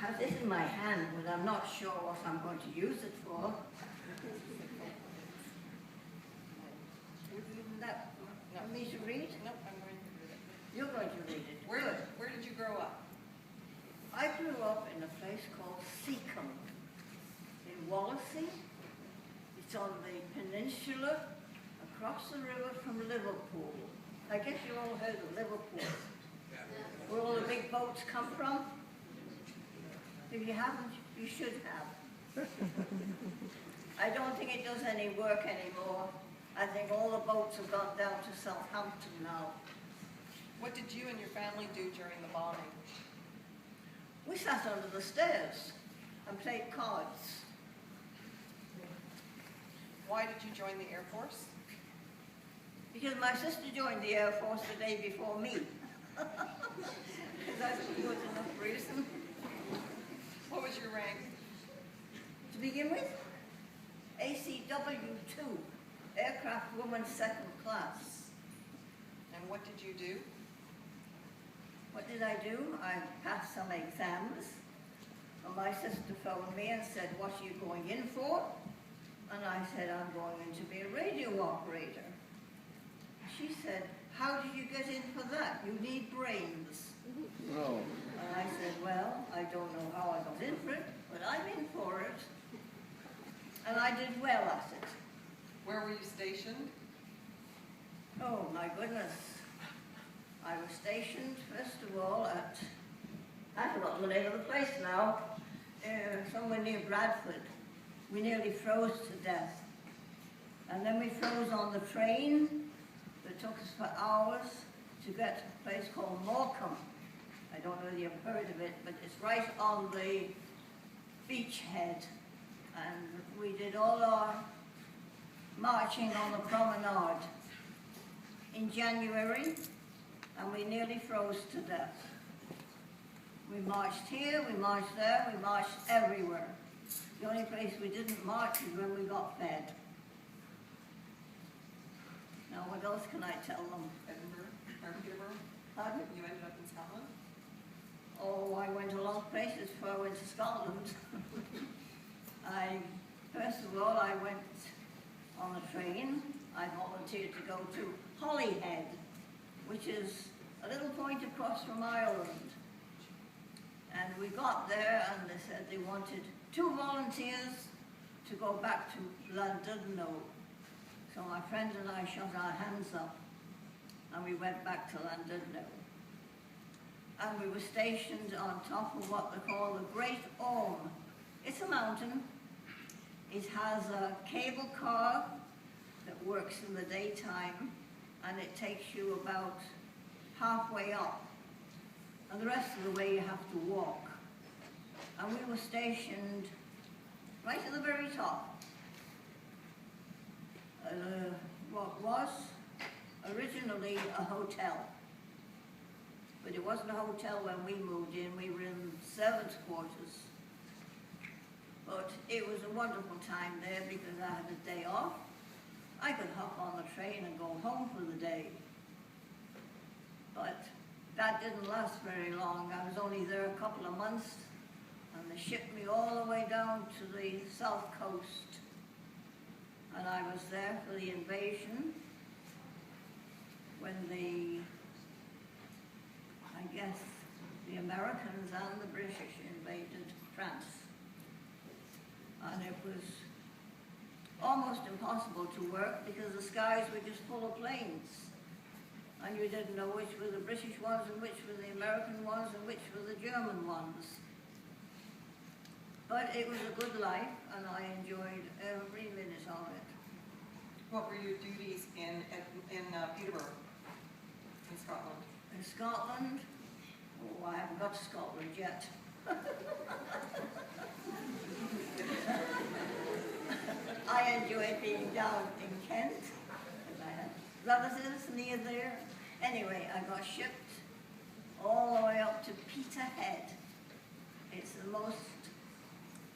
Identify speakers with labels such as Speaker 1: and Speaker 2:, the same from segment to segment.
Speaker 1: have this in my hand, but I'm not sure what I'm going to use it for. Isn't that for me to read?
Speaker 2: No, I'm going to read it.
Speaker 1: You're going to read it.
Speaker 2: Where did you grow up?
Speaker 1: I grew up in a place called Seacombe in Wallasey. It's on the peninsula across the river from Liverpool. I guess you all heard of Liverpool, where all the big boats come from. If you haven't, you should have. I don't think it does any work anymore. I think all the boats have gone down to Southampton now.
Speaker 2: What did you and your family do during the bombing?
Speaker 1: We sat under the stairs and played cards.
Speaker 2: Why did you join the Air Force?
Speaker 1: Because my sister joined the Air Force the day before me. Because I think it was enough reason.
Speaker 2: What was your rank?
Speaker 1: To begin with, ACW2, Aircraft Woman Second Class.
Speaker 2: And what did you do?
Speaker 1: What did I do? I passed some exams. And my sister phoned me and said, "What are you going in for?" And I said, "I'm going in to be a radio operator." She said, "How did you get in for that? You need brains."
Speaker 3: No.
Speaker 1: And I said, "Well, I don't know how I got in for it, but I'm in for it." And I did well at it.
Speaker 2: Where were you stationed?
Speaker 1: Oh, my goodness. I was stationed, first of all, I've forgotten the name of the place now, somewhere near Bradford. We nearly froze to death. And then we froze on the train. It took us for hours to get to a place called Morecambe. I don't know whether you've heard of it, but it's right on the beachhead. And we did all our marching on the promenade in January, and we nearly froze to death. We marched here, we marched there, we marched everywhere. The only place we didn't march is when we got fed. Now, what else can I tell them?
Speaker 2: Edinburgh? Or Peterborough?
Speaker 1: Pardon?
Speaker 2: You ended up in Scotland?
Speaker 1: Oh, I went a lot of places before I went to Scotland. First of all, I went on the train. I volunteered to go to Holyhead, which is a little point across from Ireland. And we got there and they said they wanted 2 volunteers to go back to Llandudno. So my friend and I shot our hands up and we went back to Llandudno. And we were stationed on top of what they call the Great Orme. It's a mountain. It has a cable car that works in the daytime, and it takes you about halfway up. And the rest of the way you have to walk. And we were stationed right at the very top. What was originally a hotel. But it wasn't a hotel when we moved in. We were in servants' quarters. But it was a wonderful time there because I had a day off. I could hop on the train and go home for the day. But that didn't last very long. I was only there a couple of months, and they shipped me all the way down to the south coast. And I was there for the invasion when I guess, the Americans and the British invaded France. And it was almost impossible to work because the skies were just full of planes. And you didn't know which were the British ones and which were the American ones and which were the German ones. But it was a good life and I enjoyed every minute of it.
Speaker 2: What were your duties in Peterborough, in Scotland?
Speaker 1: In Scotland, oh, I haven't got to Scotland yet. I enjoyed being down in Kent, because I had relatives near there. Anyway, I got shipped all the way up to Peterhead. It's the most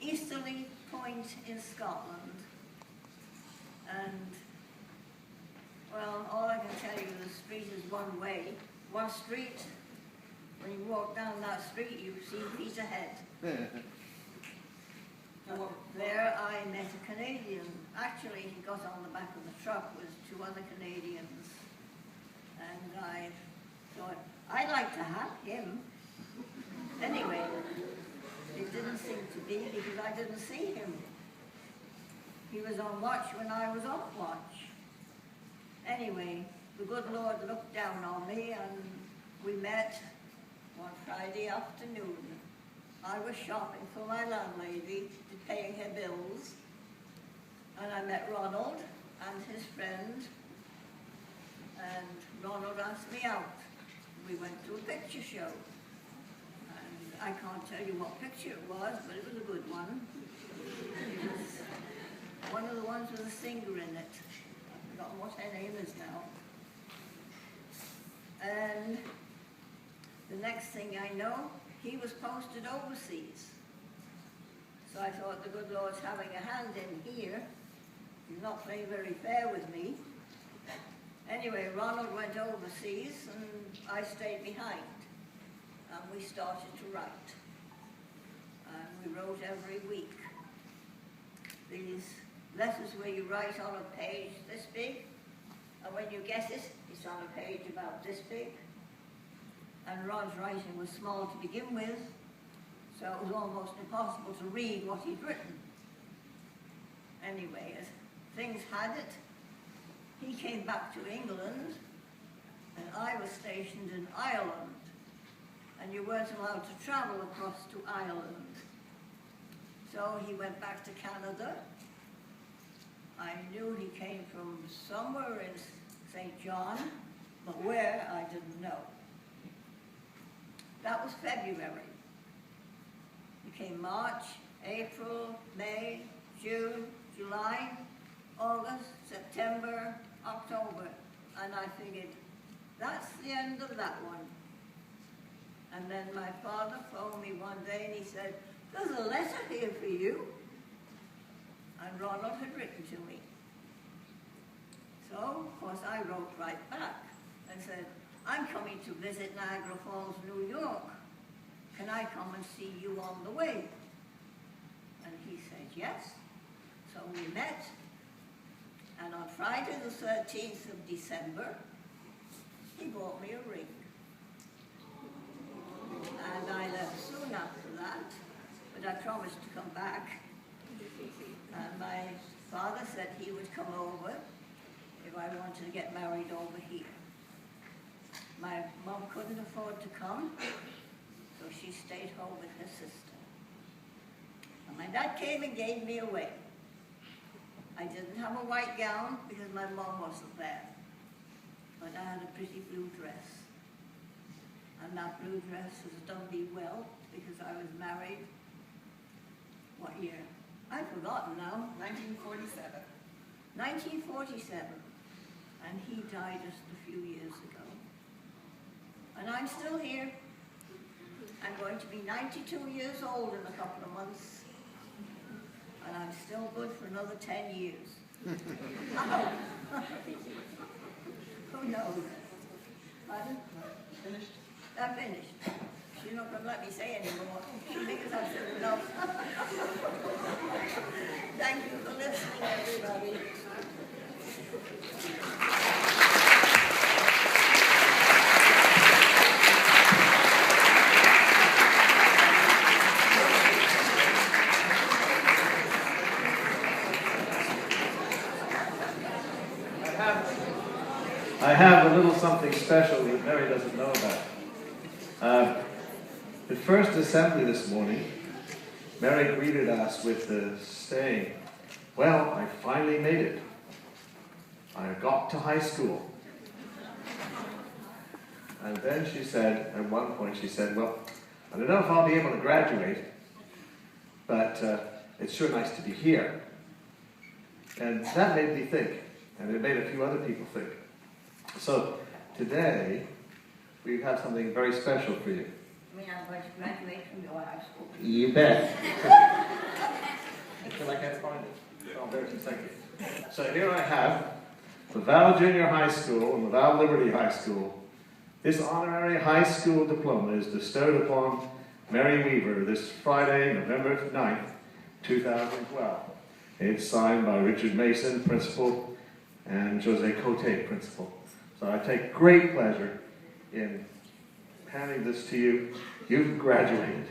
Speaker 1: easterly point in Scotland. And, well, all I can tell you, the street is one way. One street. When you walk down that street, you see Peter Head.
Speaker 2: And what,
Speaker 1: There I met a Canadian. Actually, he got on the back of the truck with 2 other Canadians. And I thought, I'd like to have him. Anyway, it didn't seem to be because I didn't see him. He was on watch when I was off watch. Anyway, the good Lord looked down on me and we met one Friday afternoon. I was shopping for my landlady, paying her bills, and I met Ronald and his friend, and Ronald asked me out. We went to a picture show, and I can't tell you what picture it was, but it was a good one. It was one of the ones with a singer in it. I've forgotten what her name is now. And the next thing I know, he was posted overseas. So I thought, the good Lord's having a hand in here. He's not playing very fair with me. Anyway, Ronald went overseas and I stayed behind. And we started to write. And we wrote every week. These letters where you write on a page this big, and when you get it, it's on a page about this big. And Rod's writing was small to begin with, so it was almost impossible to read what he'd written. Anyway, as things had it, he came back to England, and I was stationed in Ireland, and you weren't allowed to travel across to Ireland. So he went back to Canada. I knew he came from somewhere in St. John, but where, I didn't know. That was February. He came March, April, May, June, July, August, September, October. And I figured, that's the end of that one. And then my father phoned me one day and he said, there's a letter here for you. And Ronald had written to me. So, of course, I wrote right back and said, I'm coming to visit Niagara Falls, New York. Can I come and see you on the way? And he said, yes. So we met. And on Friday the 13th of December, he bought me a ring. And I left soon after that, but I promised to come back. And my father said he would come over if I wanted to get married over here. My mom couldn't afford to come, so she stayed home with her sister. And my dad came and gave me away. I didn't have a white gown because my mom wasn't there, but I had a pretty blue dress. And that blue dress has done me well because I was married, what year? I've forgotten now.
Speaker 2: 1947.
Speaker 1: 1947. And he died just a few years ago. And I'm still here. I'm going to be 92 years old in a couple of months. And I'm still good for another 10 years. Who knows? Pardon?
Speaker 2: Finished?
Speaker 1: I'm finished. She's not going to let me say anymore. She thinks I've said enough. Thank you for listening, everybody.
Speaker 3: I have a little something special that Mary doesn't know about. The first assembly this morning, Mary greeted us with saying, well, I finally made it. I got to high school. And then she said, at one point she said, well, I don't know if I'll be able to graduate, but it's sure nice to be here. And that made me think, and it made a few other people think. So today, we have something very special for you.
Speaker 1: I mean, I'm going to graduate from your high school.
Speaker 3: You bet. Until I can't find it. Oh, there's a second. So here I have the Val Junior High School and the Val Liberty High School This honorary high school diploma is bestowed upon Mary Weaver this Friday, November 9th, 2012. It's signed by Richard Mason, principal, and Jose Cote, principal. So I take great pleasure in handing this to you. You've graduated.